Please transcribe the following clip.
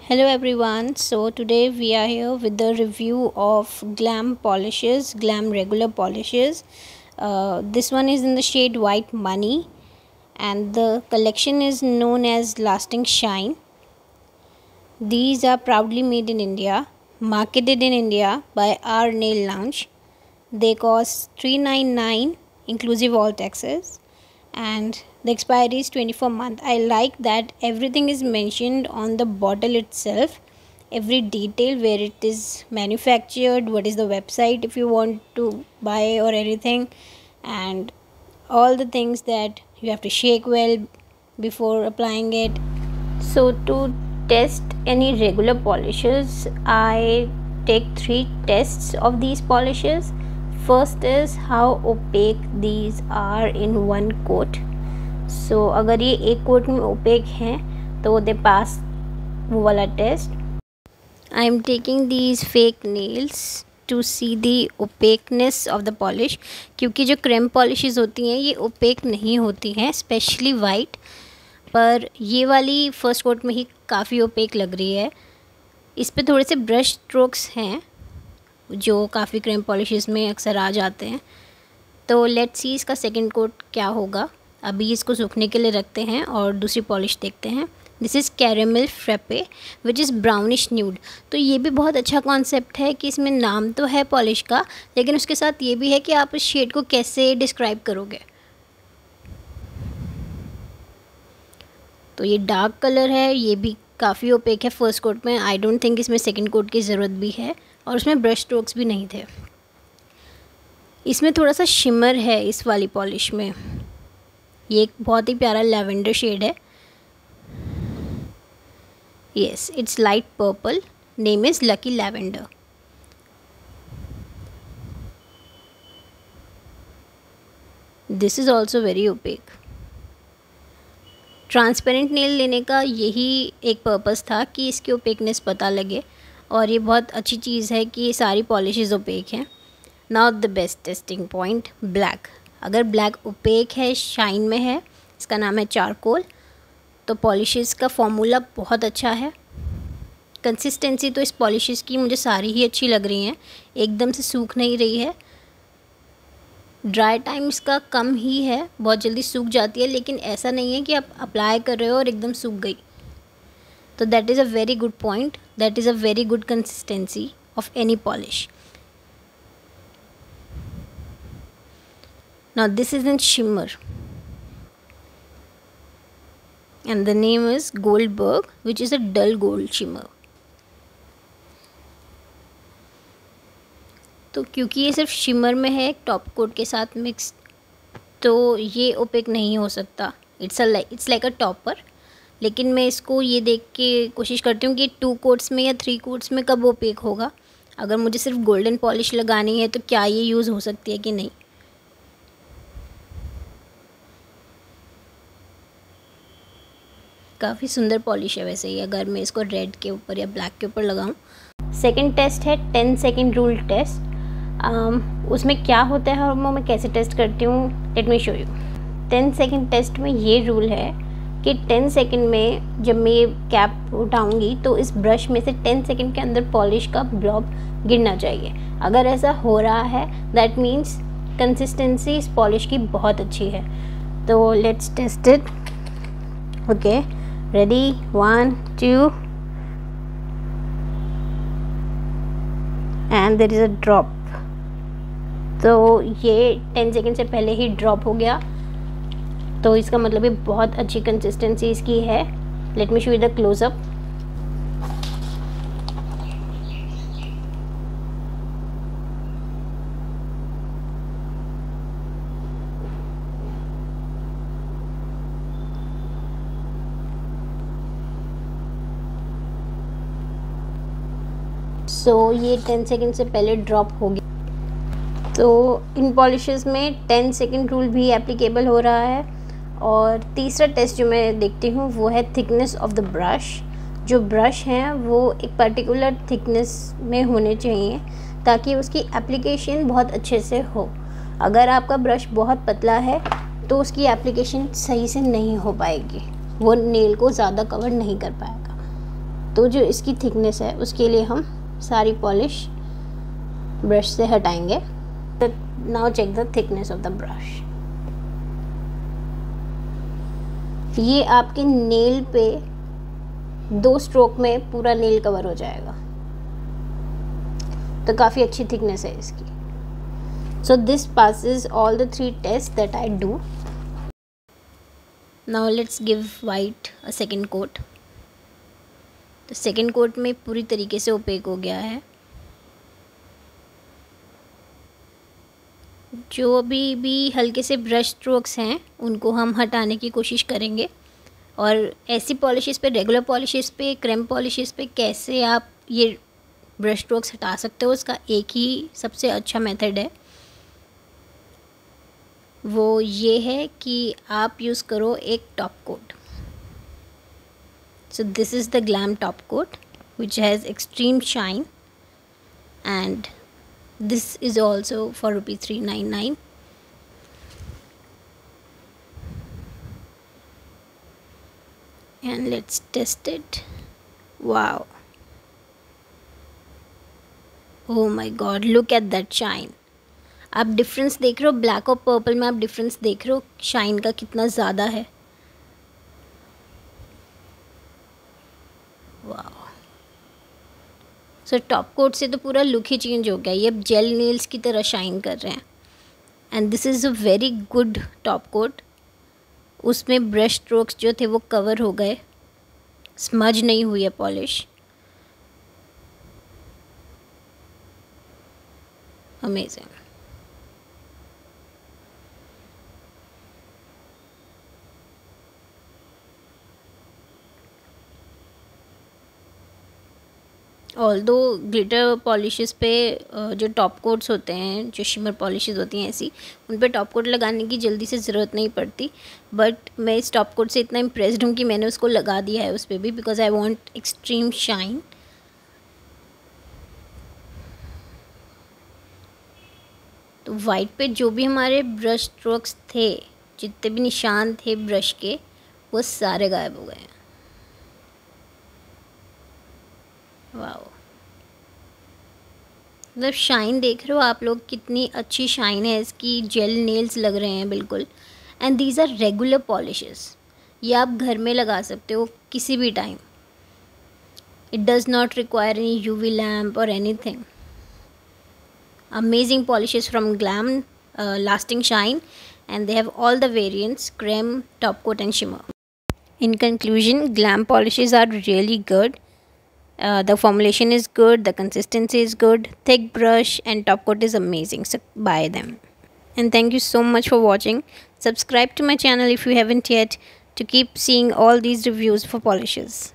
Hello everyone. So today we are here with the review of Glam polishes, Glam regular polishes. This one is in the shade White Money and the collection is known as Lasting Shine. These are proudly made in India, marketed in India by our Nail Lounge. They cost $399 inclusive all taxes and the expiry is 24 months. I like that everything is mentioned on the bottle itself, every detail, where it is manufactured, what is the website if you want to buy or anything, and all the things that you have to shake well before applying it. So to test any regular polishes, I take 3 tests of these polishes. First is how opaque these are in one coat. सो अगर ये एक coat में OPEC हैं तो दे पास वो वाला test. I am taking these fake nails to see the opaqueness of the polish, क्योंकि जो क्रेम पॉलिशेस होती हैं ये ओपेक नहीं होती हैं, स्पेशली वाइट, पर ये वाली फर्स्ट कोट में ही काफ़ी ओपेक लग रही है. इस पे थोड़े से ब्रश स्ट्रोक्स हैं जो काफ़ी क्रेम पॉलिशेस में अक्सर आ जाते हैं. तो लेट्स सी इसका सेकंड कोट क्या होगा. अभी इसको सूखने के लिए रखते हैं और दूसरी पॉलिश देखते हैं. This is caramel frappe which is brownish nude. तो ये भी बहुत अच्छा कॉन्सेप्ट है कि इसमें नाम तो है पॉलिश का, लेकिन उसके साथ ये भी है कि आप इस शेड को कैसे डिस्क्राइब करोगे. तो ये डार्क कलर है, ये भी काफ़ी ओपेक है फर्स्ट कोट में. आई डोंट थिंक इसमें सेकेंड कोट की ज़रूरत भी है, और उसमें ब्रश स्ट्रोक्स भी नहीं थे. इसमें थोड़ा सा शिमर है इस वाली पॉलिश में. ये एक बहुत ही प्यारा लैवेंडर शेड है. Yes, its light purple. Name is lucky lavender. This is also very opaque. Transparent nail लेने का यही एक पर्पस था कि इसकी ओपेकनेस पता लगे, और ये बहुत अच्छी चीज़ है कि ये सारी पॉलिशेस ओपेक हैं. Now the best testing point, black. अगर ब्लैक ओपेक है, शाइन में है, इसका नाम है चारकोल, तो पॉलिशेस का फॉर्मूला बहुत अच्छा है. कंसिस्टेंसी तो इस पॉलिशेस की मुझे सारी ही अच्छी लग रही हैं, एकदम से सूख नहीं रही है. ड्राई टाइम इसका कम ही है, बहुत जल्दी सूख जाती है, लेकिन ऐसा नहीं है कि आप अप्लाई कर रहे हो और एकदम सूख गई. तो that is a very good point. That is a very good consistency of any polish. Now this is in shimmer and the name is Goldberg, which is a dull gold shimmer. तो क्योंकि ये सिर्फ shimmer में है top coat के साथ mix, तो ये ओपेक नहीं हो सकता. It's like a topper. लेकिन मैं इसको ये देख के कोशिश करती हूँ कि 2 कोट्स में या 3 कोट्स में कब ओपेक होगा. अगर मुझे सिर्फ गोल्डन पॉलिश लगानी है तो क्या ये यूज़ हो सकती है कि नहीं. काफ़ी सुंदर पॉलिश है वैसे ही, अगर मैं इसको रेड के ऊपर या ब्लैक के ऊपर लगाऊं. सेकंड टेस्ट है 10 सेकंड रूल टेस्ट. उसमें क्या होता है और मैं कैसे टेस्ट करती हूँ, let me show you. 10 second test में ये रूल है कि 10 सेकंड में जब मैं ये कैप उठाऊँगी तो इस ब्रश में से 10 सेकंड के अंदर पॉलिश का ब्लॉब गिरना चाहिए. अगर ऐसा हो रहा है दैट मीन्स कंसिस्टेंसी इस पॉलिश की बहुत अच्छी है. तो let's test it. Okay, ready, 1 2 and there is a drop. तो ये 10 सेकेंड से पहले ही ड्रॉप हो गया, तो इसका मतलब ये बहुत अच्छी कंसिस्टेंसी इसकी है. Let me show you the closeup. So ये 10 सेकेंड से पहले ड्रॉप हो गया. तो इन पॉलिशेस में 10 सेकेंड रूल भी एप्लीकेबल हो रहा है. और तीसरा टेस्ट जो मैं देखती हूँ वो है थिकनेस ऑफ द ब्रश. जो ब्रश हैं वो एक पर्टिकुलर थिकनेस में होने चाहिए ताकि उसकी एप्लीकेशन बहुत अच्छे से हो. अगर आपका ब्रश बहुत पतला है तो उसकी एप्लीकेशन सही से नहीं हो पाएगी, वो नेल को ज़्यादा कवर नहीं कर पाएगा. तो जो इसकी थिकनेस है उसके लिए हम सारी पॉलिश ब्रश से हटाएंगे। Now check the thickness of the brush. ये आपके नेल पे 2 स्ट्रोक में पूरा नेल कवर हो जाएगा, तो काफ़ी अच्छी थिकनेस है इसकी। So this passes all the 3 tests that I do. Now let's give white a second coat. तो सेकेंड कोट में पूरी तरीके से ओपेक हो गया है। जो अभी भी हल्के से ब्रश स्ट्रोक्स हैं उनको हम हटाने की कोशिश करेंगे। और ऐसी पॉलिशेस पे, रेगुलर पॉलिशेस पे, क्रेम पॉलिशेस पे कैसे आप ये ब्रश स्ट्रोक्स हटा सकते हो, उसका एक ही सबसे अच्छा मेथड है, वो ये है कि आप यूज़ करो एक top coat. So this is the Glam top coat which has extreme shine, and this is also for ₹399. And let's test it. Wow, oh my god, look at that shine. आप difference देख रहे हो, black और purple में आप difference देख रहे हो शाइन का कितना ज़्यादा है। वाह, सो टॉप कोट से तो पूरा लुक ही चेंज हो गया, ये अब जेल नेल्स की तरह शाइन कर रहे हैं। And this is a very good top coat. उसमें ब्रश स्ट्रोक्स जो थे वो कवर हो गए, स्मज नहीं हुई है polish. Amazing. Although glitter polishes पे जो टॉप कोट्स होते हैं, जो शिमर पॉलिशेस होती हैं ऐसी, उन पे टॉप कोट लगाने की जल्दी से ज़रूरत नहीं पड़ती। बट मैं इस टॉप कोट से इतना इम्प्रेस्ड हूँ कि मैंने उसको लगा दिया है उस पर भी, because I want extreme shine. तो वाइट पे जो भी हमारे ब्रश स्ट्रोक्स थे, जितने भी निशान थे ब्रश के, वो सारे गायब हो गए हैं। वाओ, मतलब शाइन देख रहे हो आप लोग, कितनी अच्छी शाइन है इसकी, जेल नेल्स लग रहे हैं बिल्कुल। And these are regular polishes, ये आप घर में लगा सकते हो किसी भी time. It does not require any UV lamp और anything. Amazing polishes from Glam, lasting shine, and they have all the variants: creme, top coat and shimmer. In conclusion, Glam polishes are really good. The formulation is good, the consistency is good, thick brush and top coat is amazing, so buy them. And thank you so much for watching. Subscribe to my channel if you haven't yet, to keep seeing all these reviews for polishes.